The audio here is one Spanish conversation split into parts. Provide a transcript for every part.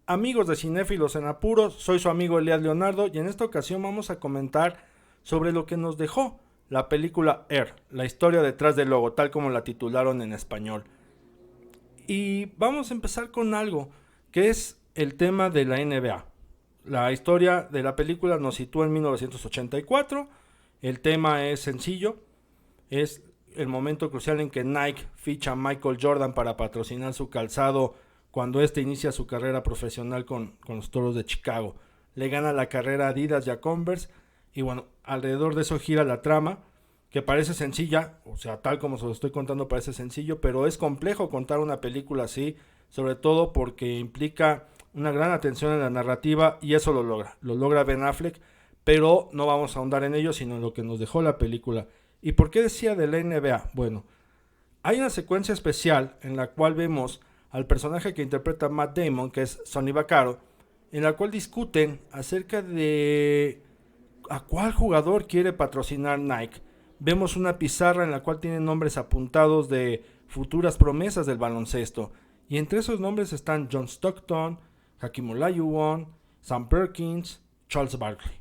Amigos de Cinéfilos en Apuros, soy su amigo Elías Leonardo y en esta ocasión vamos a comentar sobre lo que nos dejó la película Air, la historia detrás del logo, tal como la titularon en español. Y vamos a empezar con algo que es el tema de la NBA. La historia de la película nos sitúa en 1984. El tema es sencillo, es el momento crucial en que Nike ficha a Michael Jordan para patrocinar su calzado cuando este inicia su carrera profesional con los Toros de Chicago. Le gana la carrera a Adidas y a Converse y bueno, alrededor de eso gira la trama, que parece sencilla, o sea, tal como se lo estoy contando parece sencillo, pero es complejo contar una película así, sobre todo porque implica una gran atención en la narrativa y eso lo logra Ben Affleck, pero no vamos a ahondar en ello, sino en lo que nos dejó la película. ¿Y por qué decía de la NBA? Bueno, hay una secuencia especial en la cual vemos al personaje que interpreta Matt Damon, que es Sonny Vaccaro, en la cual discuten acerca de a cuál jugador quiere patrocinar Nike. Vemos una pizarra en la cual tienen nombres apuntados de futuras promesas del baloncesto, y entre esos nombres están John Stockton, Hakeem Olajuwon, Sam Perkins, Charles Barkley.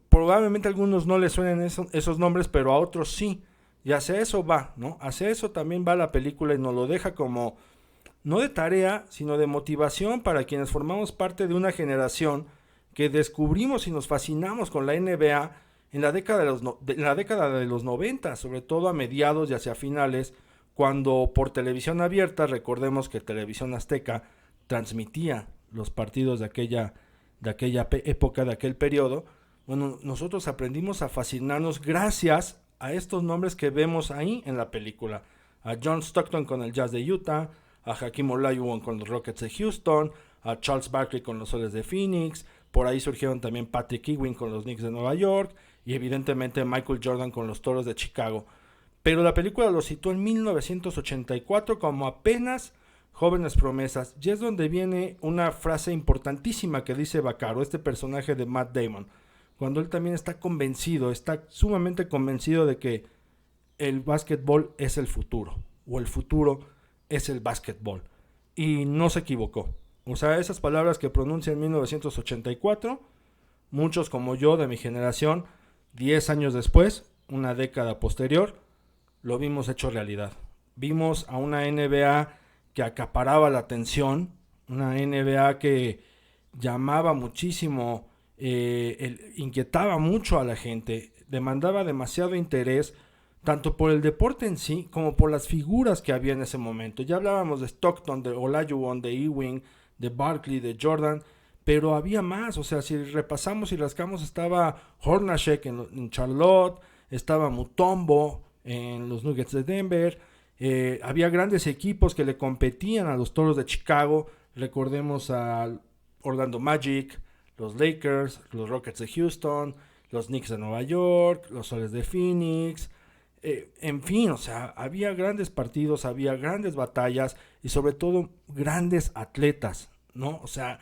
Probablemente a algunos no les suenen esos nombres, pero a otros sí. Y hacia eso va, ¿no? Hacia eso también va la película y nos lo deja como, no de tarea, sino de motivación para quienes formamos parte de una generación que descubrimos y nos fascinamos con la NBA en la década de los 90, sobre todo a mediados y hacia finales, cuando por televisión abierta, recordemos que Televisión Azteca transmitía los partidos de aquella época, de aquel periodo. Bueno, nosotros aprendimos a fascinarnos gracias a estos nombres que vemos ahí en la película. A John Stockton con el Jazz de Utah, a Hakeem Olajuwon con los Rockets de Houston, a Charles Barkley con los Soles de Phoenix, por ahí surgieron también Patrick Ewing con los Knicks de Nueva York y evidentemente Michael Jordan con los Toros de Chicago. Pero la película lo situó en 1984 como apenas jóvenes promesas, y es donde viene una frase importantísima que dice Vaccaro, este personaje de Matt Damon, cuando él también está convencido, está sumamente convencido de que el básquetbol es el futuro, o el futuro es el básquetbol, y no se equivocó. O sea, esas palabras que pronuncia en 1984, muchos como yo de mi generación, 10 años después, una década posterior, lo vimos hecho realidad. Vimos a una NBA que acaparaba la atención, una NBA que llamaba muchísimo, inquietaba mucho a la gente, demandaba demasiado interés, tanto por el deporte en sí como por las figuras que había en ese momento. Ya hablábamos de Stockton, de Olajuwon, de Ewing, de Barkley, de Jordan, pero había más. O sea, si repasamos y rascamos, estaba Hornacek en Charlotte, estaba Mutombo en los Nuggets de Denver, había grandes equipos que le competían a los Toros de Chicago. Recordemos a Orlando Magic, los Lakers, los Rockets de Houston, los Knicks de Nueva York, los Soles de Phoenix, en fin, o sea, había grandes partidos, había grandes batallas y sobre todo grandes atletas, ¿no? O sea,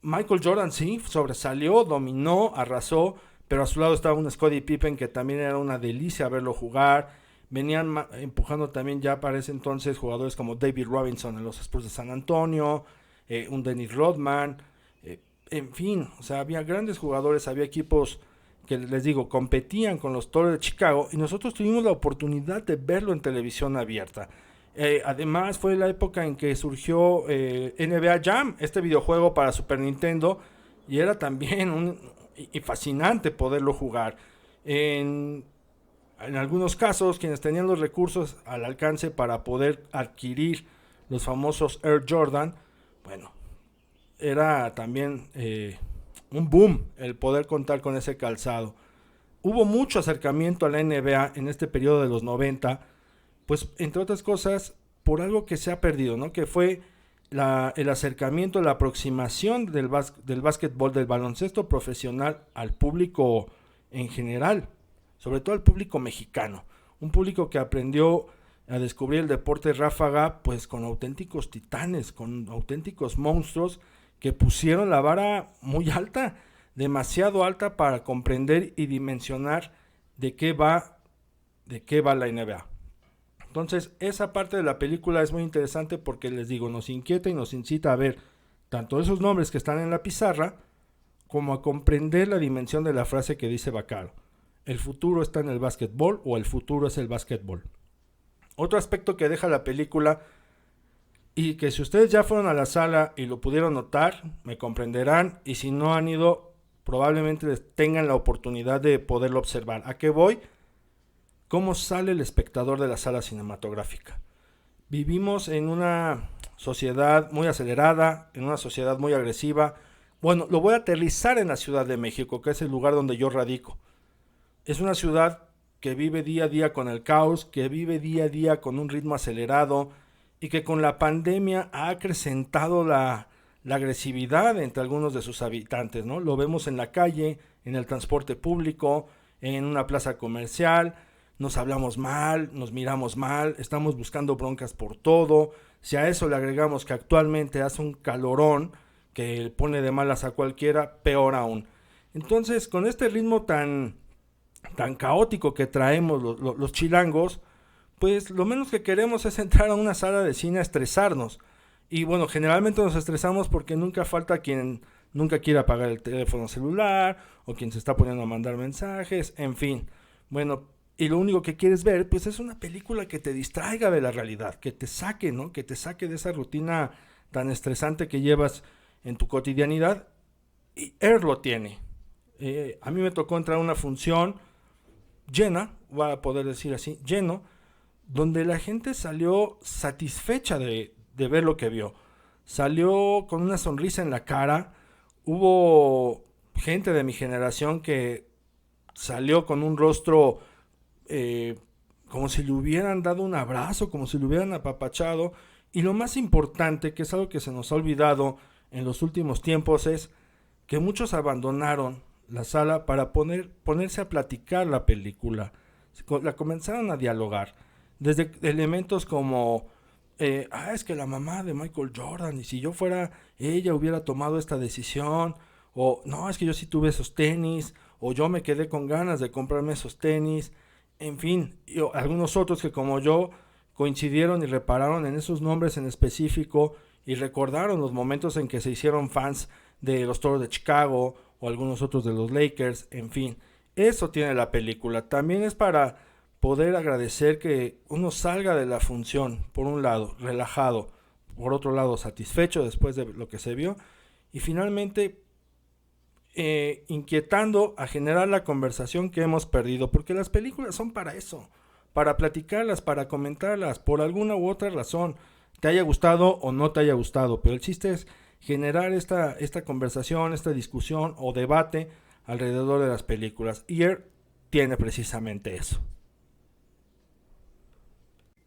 Michael Jordan sí, sobresalió, dominó, arrasó, pero a su lado estaba un Scottie Pippen que también era una delicia verlo jugar. Venían empujando también ya para ese entonces jugadores como David Robinson en los Spurs de San Antonio, un Dennis Rodman, en fin, o sea, había grandes jugadores, había equipos que les digo, competían con los Toros de Chicago y nosotros tuvimos la oportunidad de verlo en televisión abierta. Además fue la época en que surgió NBA Jam, este videojuego para Super Nintendo, y era también fascinante poderlo jugar. En algunos casos, quienes tenían los recursos al alcance para poder adquirir los famosos Air Jordan, bueno, era también un boom el poder contar con ese calzado. Hubo mucho acercamiento a la NBA en este periodo de los 90, pues entre otras cosas por algo que se ha perdido, ¿no? Que fue el acercamiento, la aproximación del básquetbol, del baloncesto profesional al público en general, sobre todo al público mexicano, un público que aprendió a descubrir el deporte ráfaga pues con auténticos titanes, con auténticos monstruos que pusieron la vara muy alta, demasiado alta para comprender y dimensionar de qué va la NBA. Entonces, esa parte de la película es muy interesante porque les digo, nos inquieta y nos incita a ver tanto esos nombres que están en la pizarra, como a comprender la dimensión de la frase que dice Vaccaro. El futuro está en el básquetbol o el futuro es el básquetbol. Otro aspecto que deja la película y que si ustedes ya fueron a la sala y lo pudieron notar, me comprenderán, y si no han ido, probablemente tengan la oportunidad de poderlo observar. ¿A qué voy? ¿Cómo sale el espectador de la sala cinematográfica? Vivimos en una sociedad muy acelerada, en una sociedad muy agresiva. Bueno, lo voy a aterrizar en la Ciudad de México, que es el lugar donde yo radico. Es una ciudad que vive día a día con el caos, que vive día a día con un ritmo acelerado y que con la pandemia ha acrecentado la agresividad entre algunos de sus habitantes, ¿no? Lo vemos en la calle, en el transporte público, en una plaza comercial. Nos hablamos mal, nos miramos mal, estamos buscando broncas por todo. Si a eso le agregamos que actualmente hace un calorón que pone de malas a cualquiera, peor aún. Entonces, con este ritmo tan caótico que traemos los chilangos, pues lo menos que queremos es entrar a una sala de cine a estresarnos. Y bueno, generalmente nos estresamos porque nunca falta quien nunca quiere apagar el teléfono celular, o quien se está poniendo a mandar mensajes, en fin. Bueno, y lo único que quieres ver, pues es una película que te distraiga de la realidad, que te saque, ¿no? Que te saque de esa rutina tan estresante que llevas en tu cotidianidad. Y Air lo tiene. A mí me tocó entrar a una función llena, voy a poder decir así, lleno, donde la gente salió satisfecha de ver lo que vio. Salió con una sonrisa en la cara. Hubo gente de mi generación que salió con un rostro como si le hubieran dado un abrazo, como si le hubieran apapachado. Y lo más importante, que es algo que se nos ha olvidado en los últimos tiempos, es que muchos abandonaron la sala para ponerse a platicar la película. La comenzaron a dialogar. Desde elementos como, es que la mamá de Michael Jordan, y si yo fuera ella hubiera tomado esta decisión, o no, es que yo sí tuve esos tenis, o yo me quedé con ganas de comprarme esos tenis, en fin, y algunos otros que como yo coincidieron y repararon en esos nombres en específico y recordaron los momentos en que se hicieron fans de los Toros de Chicago o algunos otros de los Lakers, en fin. Eso tiene la película. También es para poder agradecer que uno salga de la función, por un lado, relajado, por otro lado, satisfecho después de lo que se vio, y finalmente inquietando a generar la conversación que hemos perdido, porque las películas son para eso, para platicarlas, para comentarlas, por alguna u otra razón, te haya gustado o no te haya gustado, pero el chiste es generar esta conversación, esta discusión o debate alrededor de las películas, y Air tiene precisamente eso.